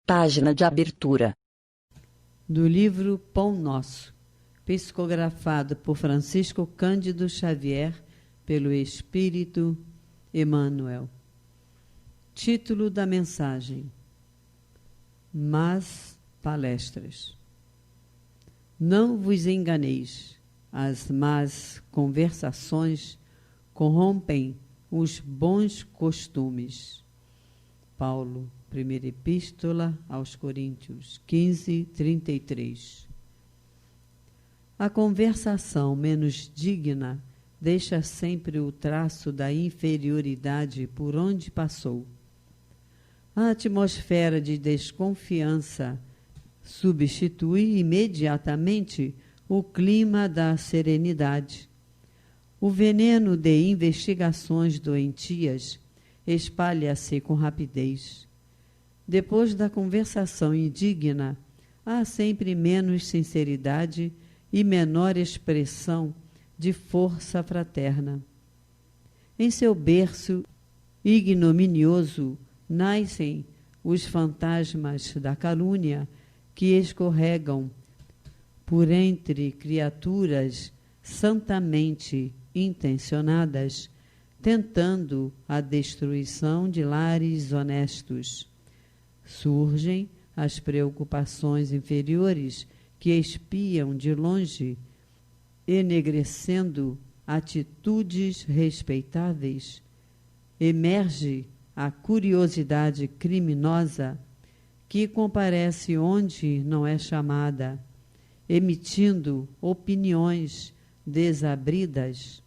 Página de abertura. Do livro Pão Nosso, psicografado por Francisco Cândido Xavier, pelo Espírito Emmanuel. Título da mensagem: Más palestras. Não vos enganeis, as más conversações corrompem os bons costumes. Paulo, Primeira Epístola aos Coríntios 15:33. A conversação menos digna deixa sempre o traço da inferioridade por onde passou. A atmosfera de desconfiança substitui imediatamente o clima da serenidade. O veneno de investigações doentias espalha-se com rapidez. Depois da conversação indigna, há sempre menos sinceridade e menor expressão de força fraterna. Em seu berço ignominioso nascem os fantasmas da calúnia que escorregam por entre criaturas santamente intencionadas, tentando a destruição de lares honestos. Surgem as preocupações inferiores que espiam de longe, enegrecendo atitudes respeitáveis. Emerge a curiosidade criminosa que comparece onde não é chamada, emitindo opiniões desabridas,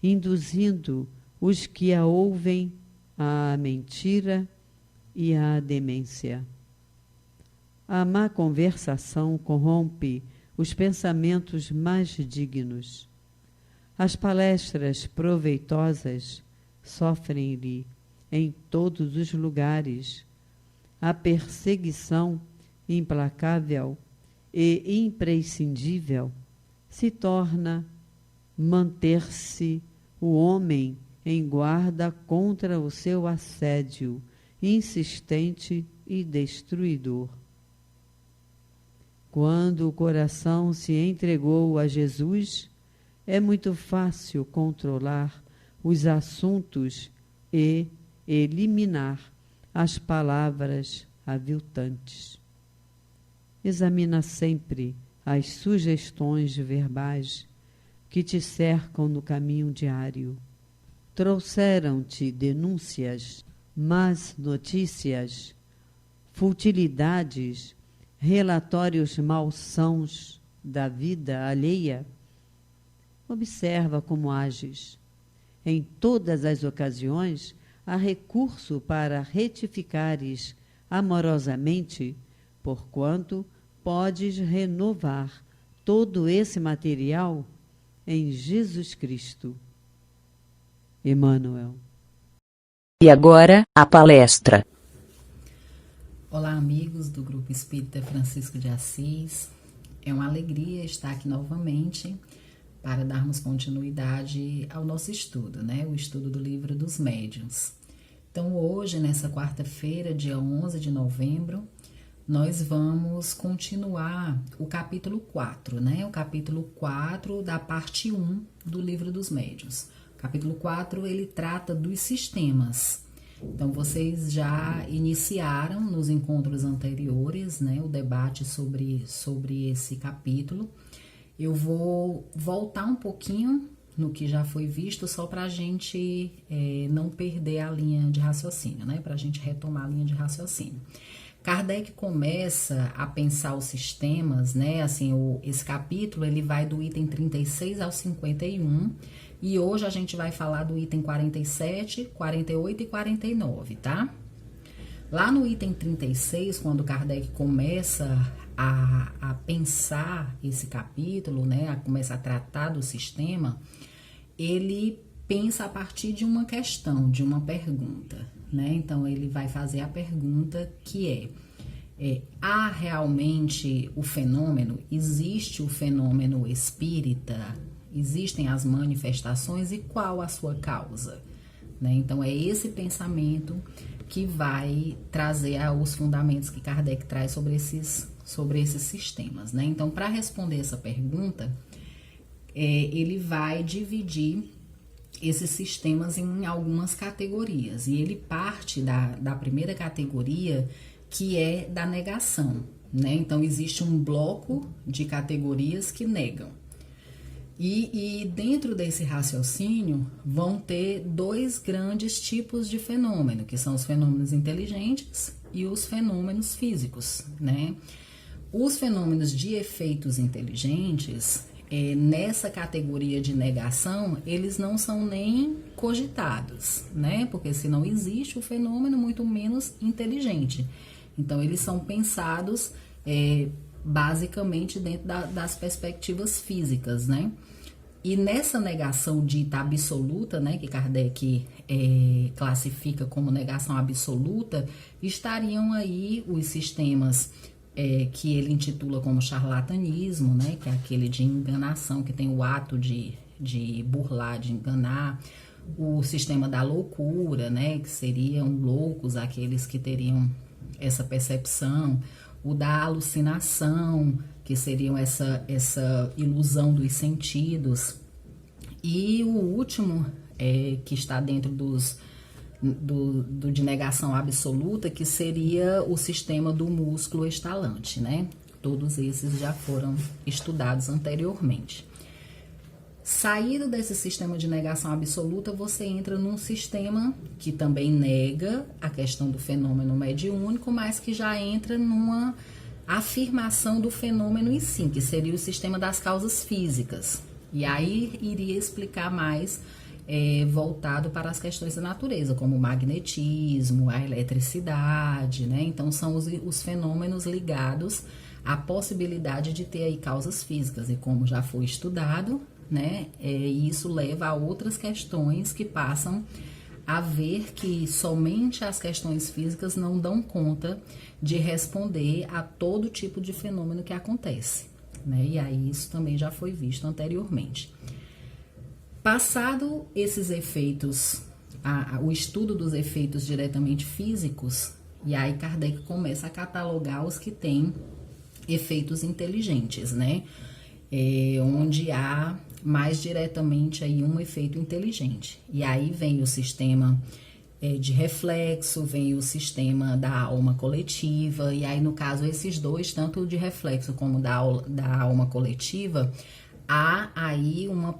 induzindo os que a ouvem à mentira e à demência. A má conversação corrompe os pensamentos mais dignos. As palestras proveitosas sofrem-lhe em todos os lugares. A perseguição implacável e imprescindível se torna manter-se o homem em guarda contra o seu assédio insistente e destruidor. Quando o coração se entregou a Jesus, é muito fácil controlar os assuntos e eliminar as palavras aviltantes. Examina sempre as sugestões verbais que te cercam no caminho diário. Trouxeram-te denúncias, más notícias, futilidades, relatórios malsãos da vida alheia? Observa como ages. Em todas as ocasiões, há recurso para retificares amorosamente, porquanto podes renovar todo esse material em Jesus Cristo. Emmanuel. E agora, a palestra. Olá, amigos do Grupo Espírita Francisco de Assis. É uma alegria estar aqui novamente para darmos continuidade ao nosso estudo, o estudo do Livro dos Médiuns. Então, hoje, nessa quarta-feira, dia 11 de novembro, nós vamos continuar o capítulo 4, o capítulo 4 da parte 1 do Livro dos Médiuns. O capítulo 4, ele trata dos sistemas. Então, vocês já iniciaram nos encontros anteriores, o debate sobre esse capítulo. Eu vou voltar um pouquinho no que já foi visto, só para a gente não perder a linha de raciocínio, para a gente retomar a linha de raciocínio. Kardec começa a pensar os sistemas, esse capítulo ele vai do item 36 ao 51, e hoje a gente vai falar do item 47, 48 e 49, tá? Lá no item 36, quando Kardec começa a pensar esse capítulo, começa a tratar do sistema, ele pensa a partir de uma questão, de uma pergunta, Então, ele vai fazer a pergunta que há realmente o fenômeno? Existe o fenômeno espírita? Existem as manifestações e qual a sua causa? Então, é esse pensamento que vai trazer os fundamentos que Kardec traz sobre esses sistemas, né? Então, para responder essa pergunta, ele vai dividir esses sistemas em algumas categorias. E ele parte da primeira categoria, que é da negação, né? Então, existe um bloco de categorias que negam. E dentro desse raciocínio vão ter dois grandes tipos de fenômeno, que são os fenômenos inteligentes e os fenômenos físicos, né? Os fenômenos de efeitos inteligentes, nessa categoria de negação, eles não são nem cogitados, né? Porque se não existe o fenômeno, muito menos inteligente. Então, eles são pensados basicamente dentro das perspectivas físicas, né? E nessa negação dita absoluta, né, que Kardec classifica como negação absoluta, estariam aí os sistemas que ele intitula como charlatanismo, né, que é aquele de enganação, que tem o ato de burlar, de enganar, o sistema da loucura, né, que seriam loucos aqueles que teriam essa percepção, o da alucinação, que seriam essa ilusão dos sentidos, e o último, que está dentro de negação absoluta, que seria o sistema do músculo estalante, né? Todos esses já foram estudados anteriormente. Saído desse sistema de negação absoluta, você entra num sistema que também nega a questão do fenômeno mediúnico, mas que já entra numa afirmação do fenômeno em si, que seria o sistema das causas físicas. E aí iria explicar mais voltado para as questões da natureza, como o magnetismo, a eletricidade, né? Então, são os fenômenos ligados à possibilidade de ter aí causas físicas. E como já foi estudado, né? Isso leva a outras questões que passam a ver que somente as questões físicas não dão conta de responder a todo tipo de fenômeno que acontece, né? E aí isso também já foi visto anteriormente. Passado esses efeitos, o estudo dos efeitos diretamente físicos, e aí Kardec começa a catalogar os que têm efeitos inteligentes, né? Onde há mais diretamente aí um efeito inteligente. E aí vem o sistema de reflexo, vem o sistema da alma coletiva, e aí no caso esses dois, tanto o de reflexo como da alma coletiva, há aí uma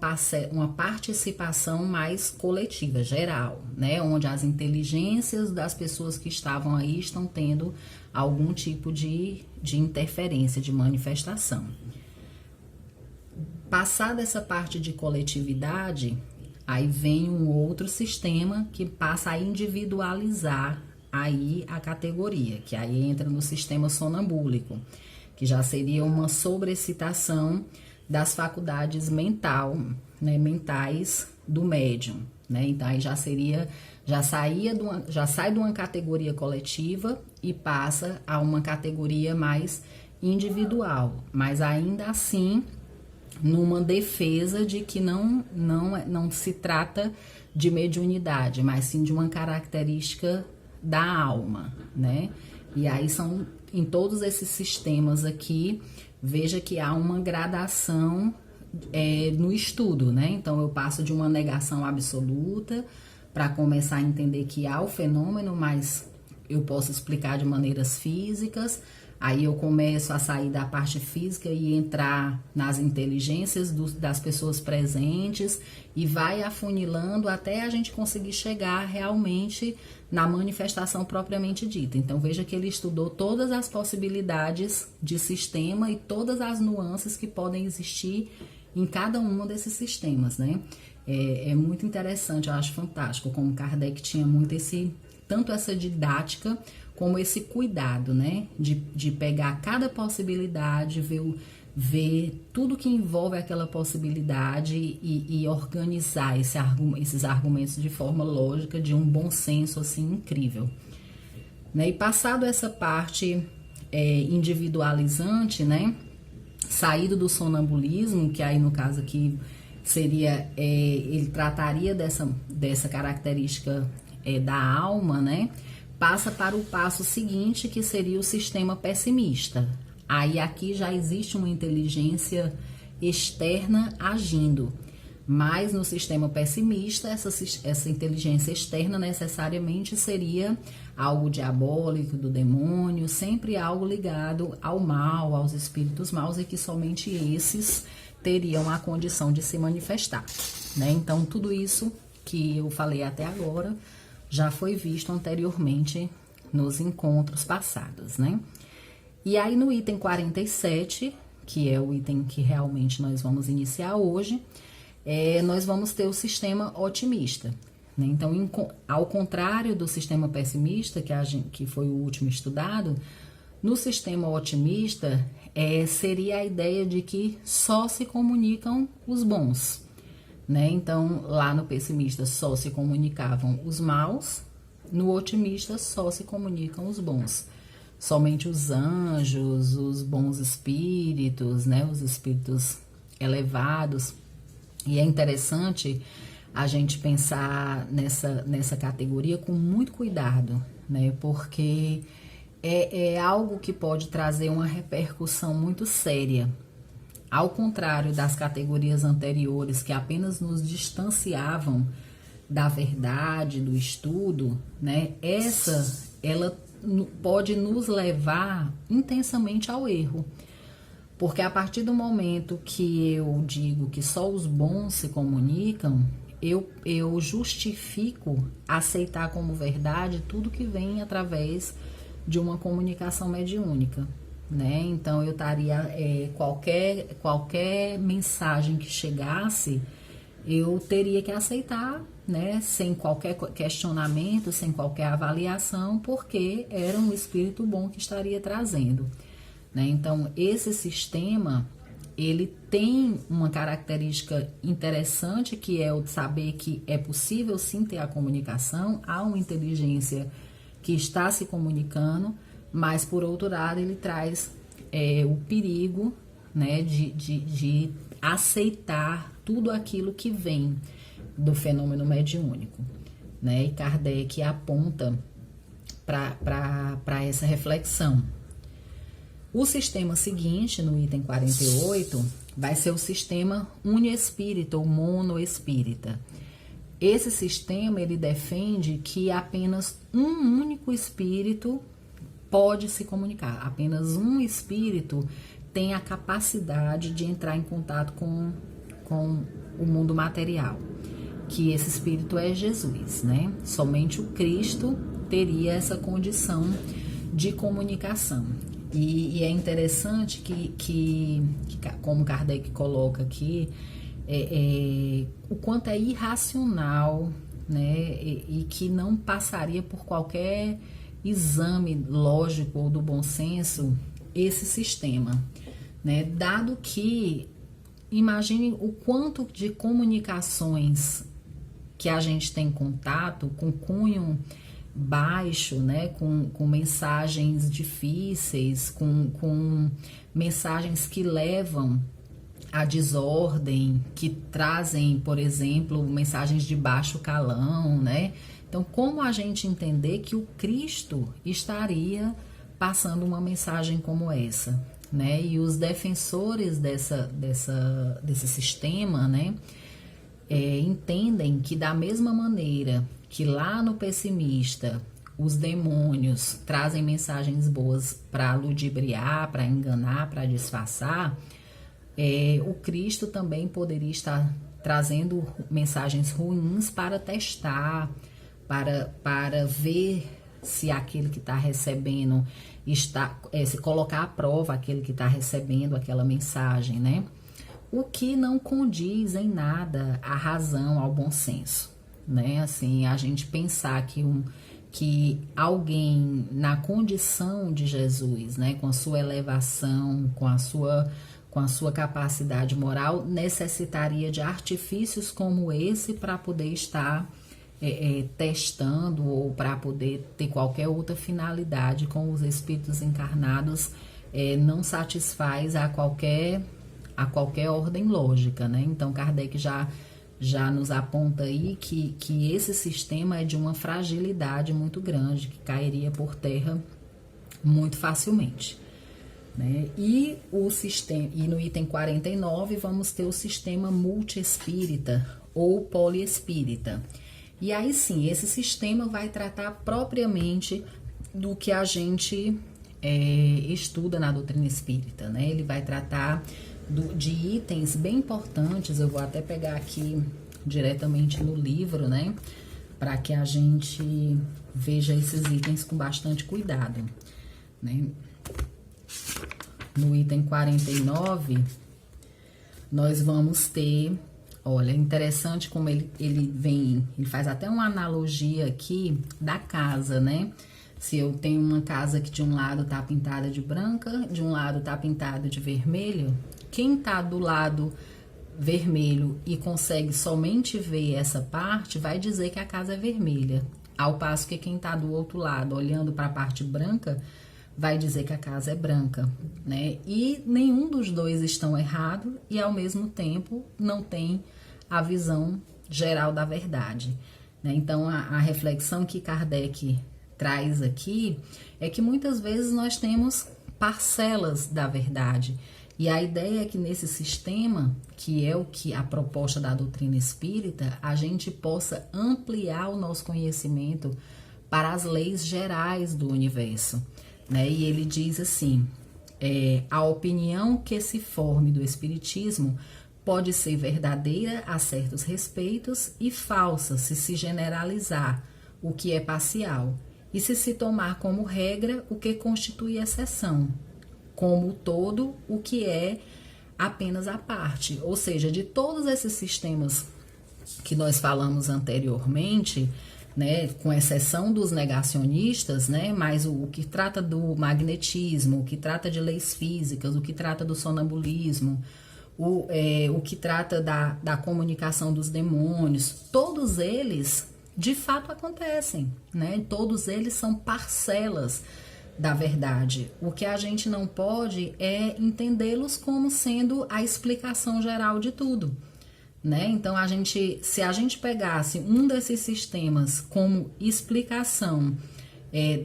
participação mais coletiva, geral, né? Onde as inteligências das pessoas que estavam aí estão tendo algum tipo de interferência, de manifestação. Passada essa parte de coletividade, aí vem um outro sistema que passa a individualizar aí a categoria, que aí entra no sistema sonambúlico, que já seria uma sobreexcitação das faculdades mentais do médium, né? Então aí já sai de uma categoria coletiva e passa a uma categoria mais individual, mas ainda assim numa defesa de que não se trata de mediunidade, mas sim de uma característica da alma, né? E aí são, em todos esses sistemas aqui, veja que há uma gradação no estudo, né? Então eu passo de uma negação absoluta para começar a entender que há o fenômeno, mas eu posso explicar de maneiras físicas. Aí eu começo a sair da parte física e entrar nas inteligências das pessoas presentes e vai afunilando até a gente conseguir chegar realmente na manifestação propriamente dita. Então veja que ele estudou todas as possibilidades de sistema e todas as nuances que podem existir em cada um desses sistemas, né? É muito interessante, eu acho fantástico como Kardec tinha muito tanto essa didática como esse cuidado, né, de pegar cada possibilidade, ver tudo que envolve aquela possibilidade e organizar esses argumentos de forma lógica, de um bom senso, assim, incrível. Né? E passado essa parte individualizante, né, saído do sonambulismo, que aí no caso aqui seria, ele trataria dessa característica da alma, né, passa para o passo seguinte, que seria o sistema pessimista. Aí aqui já existe uma inteligência externa agindo, mas no sistema pessimista, essa inteligência externa necessariamente seria algo diabólico, do demônio, sempre algo ligado ao mal, aos espíritos maus, e que somente esses teriam a condição de se manifestar, né? Então, tudo isso que eu falei até agora já foi visto anteriormente nos encontros passados, né? E aí no item 47, que é o item que realmente nós vamos iniciar hoje, nós vamos ter o sistema otimista, né? Então, ao contrário do sistema pessimista, que foi o último estudado, no sistema otimista seria a ideia de que só se comunicam os bons, né? Então, lá no pessimista só se comunicavam os maus, no otimista só se comunicam os bons. Somente os anjos, os bons espíritos, né? Os espíritos elevados. E é interessante a gente pensar nessa categoria com muito cuidado, né? Porque é algo que pode trazer uma repercussão muito séria. Ao contrário das categorias anteriores, que apenas nos distanciavam da verdade, do estudo, né? Ela pode nos levar intensamente ao erro. Porque a partir do momento que eu digo que só os bons se comunicam, eu justifico aceitar como verdade tudo que vem através de uma comunicação mediúnica, né? Então, eu estaria, qualquer mensagem que chegasse, eu teria que aceitar, né? Sem qualquer questionamento, sem qualquer avaliação, porque era um espírito bom que estaria trazendo, né? Então, esse sistema, ele tem uma característica interessante, que é o de saber que é possível sim ter a comunicação, há uma inteligência que está se comunicando, mas por outro lado ele traz o perigo, né, de aceitar tudo aquilo que vem do fenômeno mediúnico, né? E Kardec aponta para essa reflexão. O sistema seguinte, no item 48, vai ser o sistema uniespírita ou monoespírita. Esse sistema, ele defende que apenas um único espírito pode se comunicar. Apenas um espírito tem a capacidade de entrar em contato com o mundo material. Que esse espírito é Jesus, né? Somente o Cristo teria essa condição de comunicação. E é interessante que como Kardec coloca aqui, o quanto é irracional, né, e que não passaria por qualquer exame lógico ou do bom senso esse sistema, né? Dado que, imagine o quanto de comunicações que a gente tem contato com cunho baixo, né, com mensagens difíceis, com mensagens que levam à desordem, que trazem, por exemplo, mensagens de baixo calão, né? Então, como a gente entender que o Cristo estaria passando uma mensagem como essa, né? E os defensores desse sistema, né, entendem que da mesma maneira que lá no pessimista os demônios trazem mensagens boas para ludibriar, para enganar, para disfarçar, o Cristo também poderia estar trazendo mensagens ruins para testar, para ver se aquele que está recebendo se colocar à prova aquele que está recebendo aquela mensagem, né? O que não condiz em nada à razão, ao bom senso, né? Assim, a gente pensar que alguém na condição de Jesus, né, com a sua elevação, com a sua capacidade moral, necessitaria de artifícios como esse para poder estar testando ou para poder ter qualquer outra finalidade com os espíritos encarnados, não satisfaz a qualquer ordem lógica, né? Então Kardec já já nos aponta aí que esse sistema é de uma fragilidade muito grande, que cairia por terra muito facilmente. Né? E no item 49 vamos ter o sistema multiespírita ou poliespírita. E aí sim, esse sistema vai tratar propriamente do que a gente estuda na doutrina espírita, né? Ele vai tratar de itens bem importantes. Eu vou até pegar aqui diretamente no livro, né? Para que a gente veja esses itens com bastante cuidado, né? No item 49, nós vamos ter, olha, interessante como ele faz até uma analogia aqui da casa, né? Se eu tenho uma casa que de um lado tá pintada de branca, de um lado tá pintada de vermelho, quem tá do lado vermelho e consegue somente ver essa parte, vai dizer que a casa é vermelha. Ao passo que quem tá do outro lado, olhando para a parte branca, vai dizer que a casa é branca, né? E nenhum dos dois estão errados e, ao mesmo tempo, não tem a visão geral da verdade, né? Então, a reflexão que Kardec traz aqui é que muitas vezes nós temos parcelas da verdade. E a ideia é que nesse sistema, que é o que a proposta da doutrina espírita, a gente possa ampliar o nosso conhecimento para as leis gerais do universo, né? E ele diz assim, a opinião que se forme do espiritismo pode ser verdadeira a certos respeitos e falsa se generalizar, o que é parcial, e se tomar como regra o que constitui exceção, como todo o que é apenas a parte. Ou seja, de todos esses sistemas que nós falamos anteriormente, né, com exceção dos negacionistas, né, mas o que trata do magnetismo, o que trata de leis físicas, o que trata do sonambulismo, o que trata da comunicação dos demônios, todos eles de fato acontecem, né? Todos eles são parcelas da verdade. O que a gente não pode é entendê-los como sendo a explicação geral de tudo, né? Então, se a gente pegasse um desses sistemas como explicação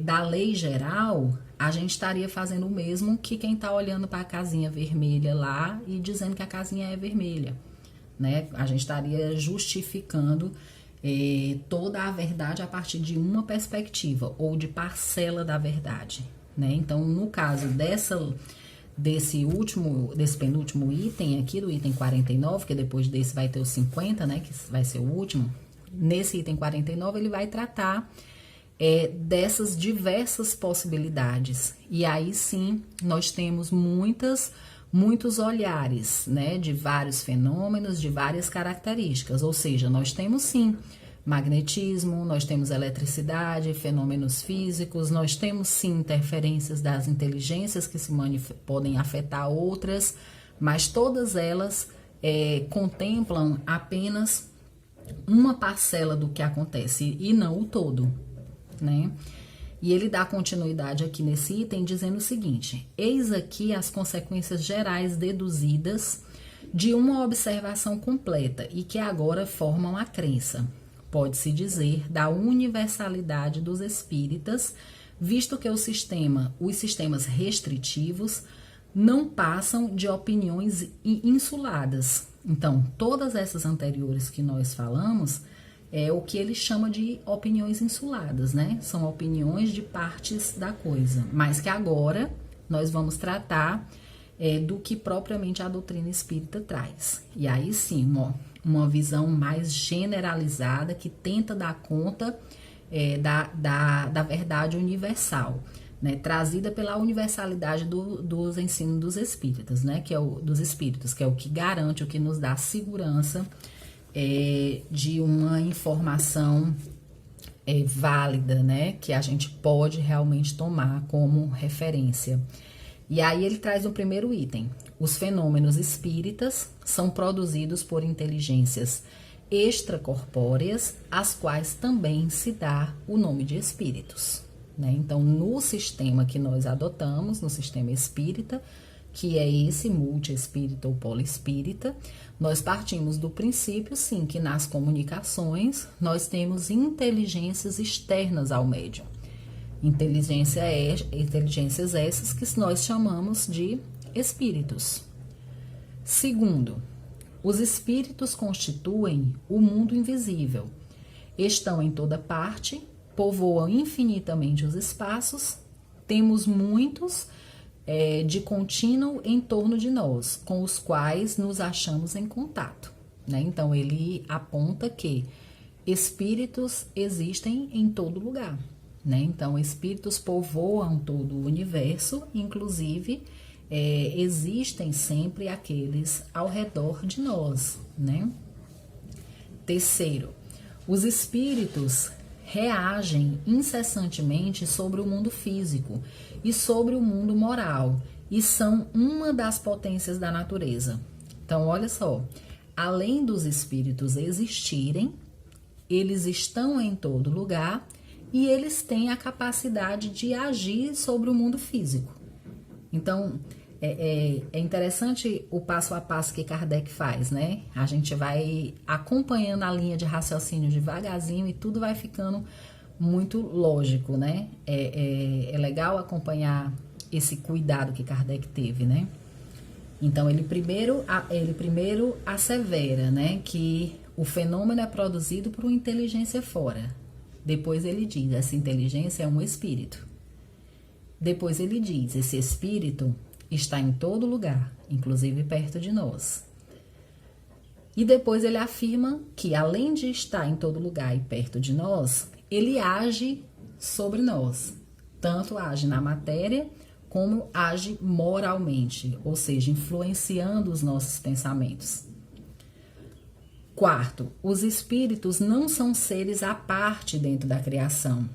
da lei geral, a gente estaria fazendo o mesmo que quem está olhando para a casinha vermelha lá e dizendo que a casinha é vermelha, né? A gente estaria justificando toda a verdade a partir de uma perspectiva ou de parcela da verdade, né? Então, no caso desse penúltimo item aqui, do item 49, que depois desse vai ter o 50, né, que vai ser o último, nesse item 49 ele vai tratar dessas diversas possibilidades. E aí sim, nós temos muitos olhares, né, de vários fenômenos, de várias características, ou seja, nós temos sim magnetismo, nós temos eletricidade, fenômenos físicos, nós temos sim interferências das inteligências que podem afetar outras, mas todas elas contemplam apenas uma parcela do que acontece e não o todo, né? E ele dá continuidade aqui nesse item dizendo o seguinte: eis aqui as consequências gerais deduzidas de uma observação completa e que agora formam a crença, pode-se dizer, da universalidade dos espíritas, visto que os sistemas restritivos não passam de opiniões insuladas. Então, todas essas anteriores que nós falamos é o que ele chama de opiniões insuladas, né? São opiniões de partes da coisa, mas que agora nós vamos tratar do que propriamente a doutrina espírita traz. E aí sim, uma visão mais generalizada que tenta dar conta da verdade universal, né? Trazida pela universalidade dos ensinos dos espíritas, né? Dos espíritos, que é o que garante, o que nos dá segurança de uma informação válida, né? Que a gente pode realmente tomar como referência. E aí ele traz o primeiro item. Os fenômenos espíritas são produzidos por inteligências extracorpóreas, às quais também se dá o nome de espíritos, né? Então, no sistema que nós adotamos, no sistema espírita, que é esse multiespírita ou poliespírita, nós partimos do princípio, sim, que nas comunicações nós temos inteligências externas ao médium. Inteligências essas que nós chamamos de espíritos. Segundo, os espíritos constituem o mundo invisível. Estão em toda parte, povoam infinitamente os espaços, temos muitos de contínuo em torno de nós, com os quais nos achamos em contato, né? Então, ele aponta que espíritos existem em todo lugar, né? Então, espíritos povoam todo o universo, inclusive existem sempre aqueles ao redor de nós, né? Terceiro, os espíritos reagem incessantemente sobre o mundo físico e sobre o mundo moral e são uma das potências da natureza. Então, olha só, além dos espíritos existirem, eles estão em todo lugar e eles têm a capacidade de agir sobre o mundo físico. Então, é interessante o passo a passo que Kardec faz, né? A gente vai acompanhando a linha de raciocínio devagarzinho e tudo vai ficando muito lógico, né? É legal acompanhar esse cuidado que Kardec teve, né? Então, ele primeiro assevera, né, que o fenômeno é produzido por uma inteligência fora. Depois ele diz, essa inteligência é um espírito. Depois ele diz, esse espírito está em todo lugar, inclusive perto de nós. E depois ele afirma que, além de estar em todo lugar e perto de nós, ele age sobre nós. Tanto age na matéria, como age moralmente, ou seja, influenciando os nossos pensamentos. Quarto, os espíritos não são seres à parte dentro da criação,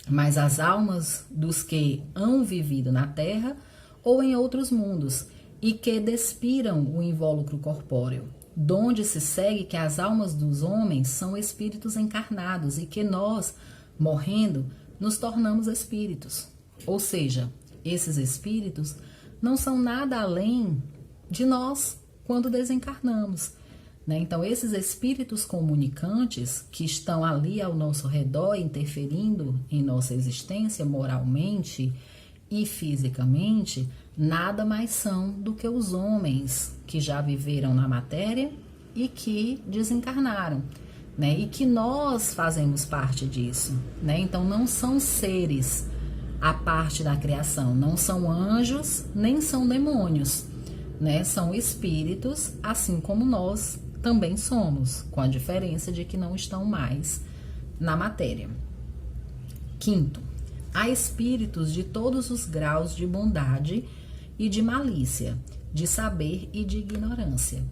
mas as almas dos que hão vivido na Terra ou em outros mundos, e que despiram o invólucro corpóreo, donde se segue que as almas dos homens são espíritos encarnados e que nós, morrendo, nos tornamos espíritos. Ou seja, esses espíritos não são nada além de nós quando desencarnamos, né? Então, esses espíritos comunicantes que estão ali ao nosso redor, interferindo em nossa existência moralmente e fisicamente, nada mais são do que os homens que já viveram na matéria e que desencarnaram, né? E que nós fazemos parte disso, né? Então, não são seres à parte da criação, não são anjos, nem são demônios, né? São espíritos, assim como nós também somos, com a diferença de que não estão mais na matéria. Quinto, há espíritos de todos os graus de bondade e de malícia, de saber e de ignorância.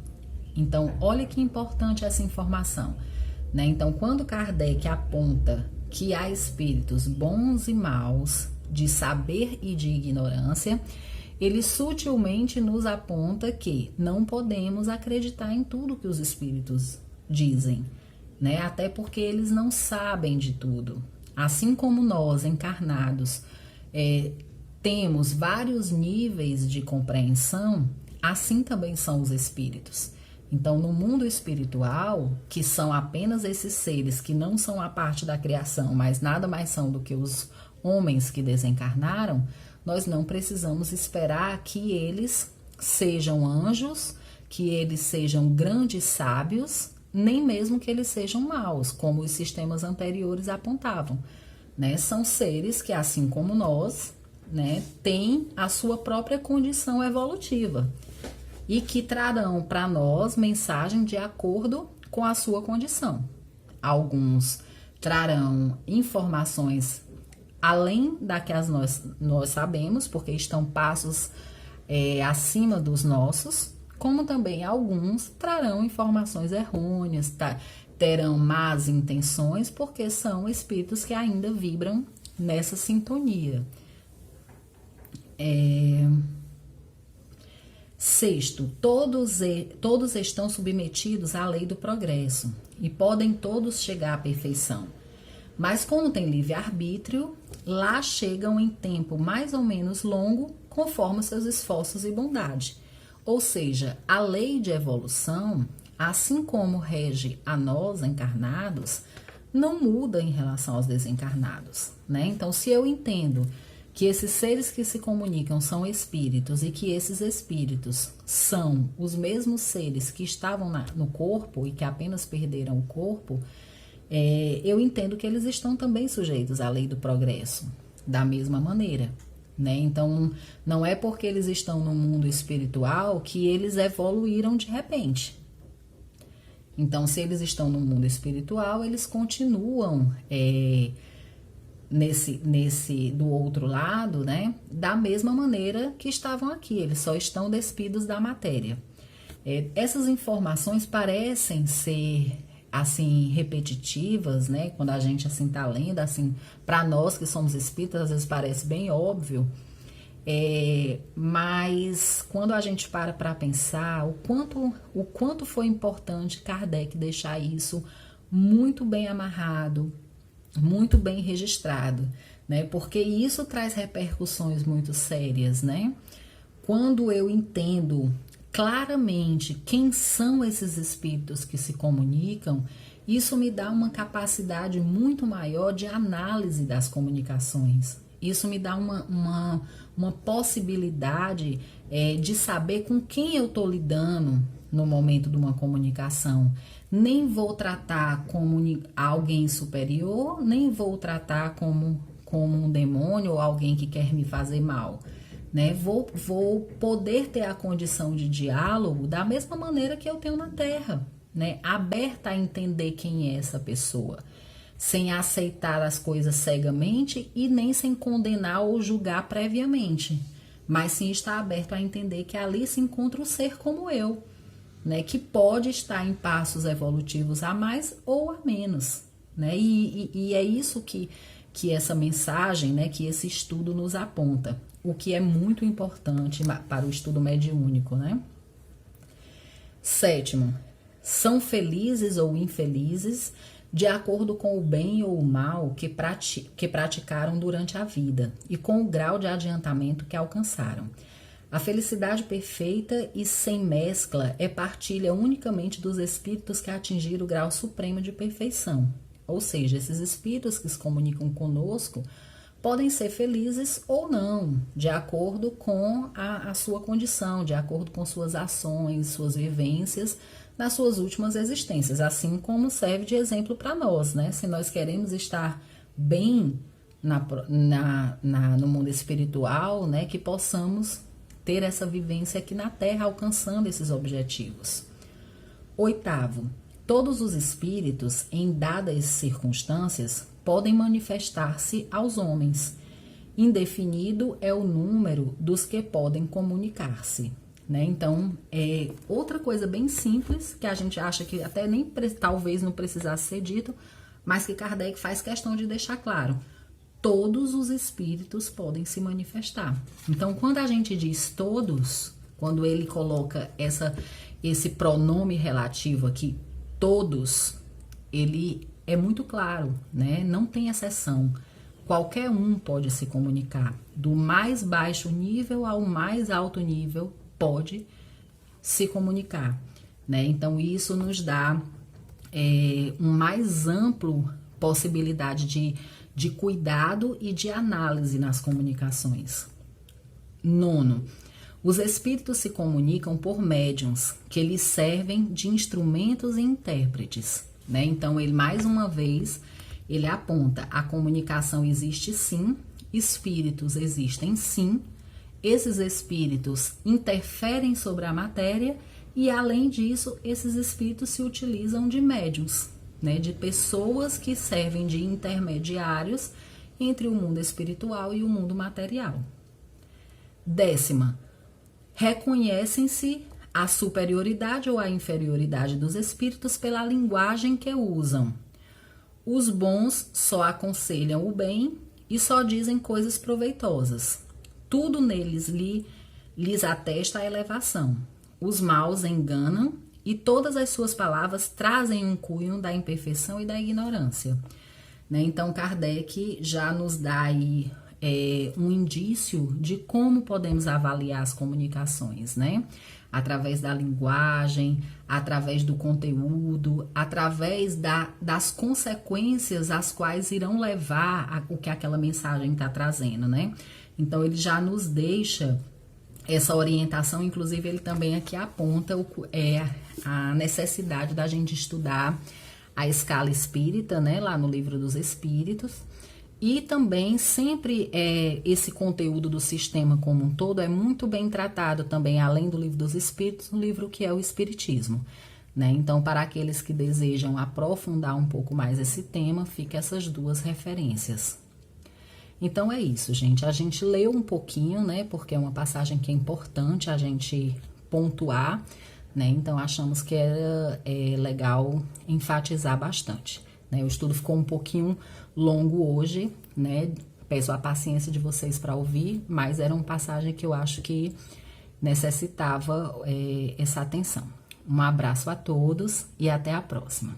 Então, olha que importante essa informação, né? Então, quando Kardec aponta que há espíritos bons e maus, de saber e de ignorância, ele sutilmente nos aponta que não podemos acreditar em tudo que os espíritos dizem, né? Até porque eles não sabem de tudo. Assim como nós, encarnados, temos vários níveis de compreensão, assim também são os espíritos. Então, no mundo espiritual, que são apenas esses seres que não são a parte da criação, mas nada mais são do que os homens que desencarnaram, nós não precisamos esperar que eles sejam anjos, que eles sejam grandes sábios, nem mesmo que eles sejam maus, como os sistemas anteriores apontavam, né? São seres que, assim como nós, né, têm a sua própria condição evolutiva e que trarão para nós mensagem de acordo com a sua condição. Alguns trarão informações além da que nós sabemos, porque estão passos acima dos nossos, como também alguns trarão informações errôneas, terão más intenções, porque são espíritos que ainda vibram nessa sintonia. Sexto, todos estão submetidos à lei do progresso e podem todos chegar à perfeição. Mas quando tem livre-arbítrio, lá chegam em tempo mais ou menos longo conforme os seus esforços e bondade. Ou seja, a lei de evolução, assim como rege a nós encarnados, não muda em relação aos desencarnados, né? Então, se eu entendo que esses seres que se comunicam são espíritos e que esses espíritos são os mesmos seres que estavam no corpo e que apenas perderam o corpo, eu entendo que eles estão também sujeitos à lei do progresso, da mesma maneira, né? Então, não é porque eles estão no mundo espiritual que eles evoluíram de repente. Então, se eles estão no mundo espiritual, eles continuam do outro lado, né? Da mesma maneira que estavam aqui, eles só estão despidos da matéria. Essas informações parecem ser assim repetitivas, né? Quando a gente assim tá lendo, assim, para nós que somos espíritas, às vezes parece bem óbvio. Mas quando a gente para pensar o quanto foi importante Kardec deixar isso muito bem amarrado, muito bem registrado, né? Porque isso traz repercussões muito sérias, né? Quando eu entendo claramente quem são esses espíritos que se comunicam, isso me dá uma capacidade muito maior de análise das comunicações. Isso me dá uma possibilidade de saber com quem eu estou lidando no momento de uma comunicação. Nem vou tratar como alguém superior, nem vou tratar como um demônio ou alguém que quer me fazer mal, né? Vou poder ter a condição de diálogo da mesma maneira que eu tenho na Terra, né? Aberta a entender quem é essa pessoa, sem aceitar as coisas cegamente e nem sem condenar ou julgar previamente, mas sim estar aberto a entender que ali se encontra um ser como eu, né, que pode estar em passos evolutivos a mais ou a menos, né? E é isso que essa mensagem, né, que esse estudo nos aponta, o que é muito importante para o estudo mediúnico, né? 7º, são felizes ou infelizes de acordo com o bem ou o mal que praticaram durante a vida e com o grau de adiantamento que alcançaram. A felicidade perfeita e sem mescla é partilha unicamente dos espíritos que atingiram o grau supremo de perfeição. Ou seja, esses espíritos que se comunicam conosco podem ser felizes ou não, de acordo com a sua condição, de acordo com suas ações, suas vivências nas suas últimas existências, assim como serve de exemplo para nós, né? Se nós queremos estar bem no mundo espiritual, né, que possamos ter essa vivência aqui na Terra, alcançando esses objetivos. 8º, todos os espíritos, em dadas circunstâncias, podem manifestar-se aos homens. Indefinido é o número dos que podem comunicar-se, né? Então, outra coisa bem simples, que a gente acha que até nem talvez não precisasse ser dito, mas que Kardec faz questão de deixar claro. Todos os espíritos podem se manifestar. Então, quando a gente diz todos, quando ele coloca esse pronome relativo aqui, todos, ele é muito claro, né? Não tem exceção. Qualquer um pode se comunicar. Do mais baixo nível ao mais alto nível pode se comunicar, né? Então, isso nos dá uma mais ampla possibilidade de cuidado e de análise nas comunicações. 9º, os espíritos se comunicam por médiuns, que lhes servem de instrumentos e intérpretes, né? Então, ele mais uma vez, ele aponta, a comunicação existe sim, espíritos existem sim, esses espíritos interferem sobre a matéria e, além disso, esses espíritos se utilizam de médiuns, né, de pessoas que servem de intermediários entre o mundo espiritual e o mundo material. 10ª, reconhecem-se a superioridade ou a inferioridade dos espíritos pela linguagem que usam. Os bons só aconselham o bem e só dizem coisas proveitosas. Tudo neles lhes atesta a elevação. Os maus enganam e todas as suas palavras trazem um cunho da imperfeição e da ignorância, né? Então, Kardec já nos dá aí um indício de como podemos avaliar as comunicações, né? Através da linguagem, através do conteúdo, através das consequências às quais irão levar o que aquela mensagem está trazendo, né? Então, ele já nos deixa essa orientação, inclusive ele também aqui aponta a necessidade da gente estudar a escala espírita, né? Lá no Livro dos Espíritos. E também sempre esse conteúdo do sistema como um todo é muito bem tratado também, além do Livro dos Espíritos, no livro que é o Espiritismo, né? Então, para aqueles que desejam aprofundar um pouco mais esse tema, fica essas duas referências. Então, é isso, gente. A gente leu um pouquinho, né? Porque é uma passagem que é importante a gente pontuar, né? Então, achamos que era legal enfatizar bastante. O estudo ficou um pouquinho longo hoje, né? Peço a paciência de vocês para ouvir, mas era uma passagem que eu acho que necessitava essa atenção. Um abraço a todos e até a próxima.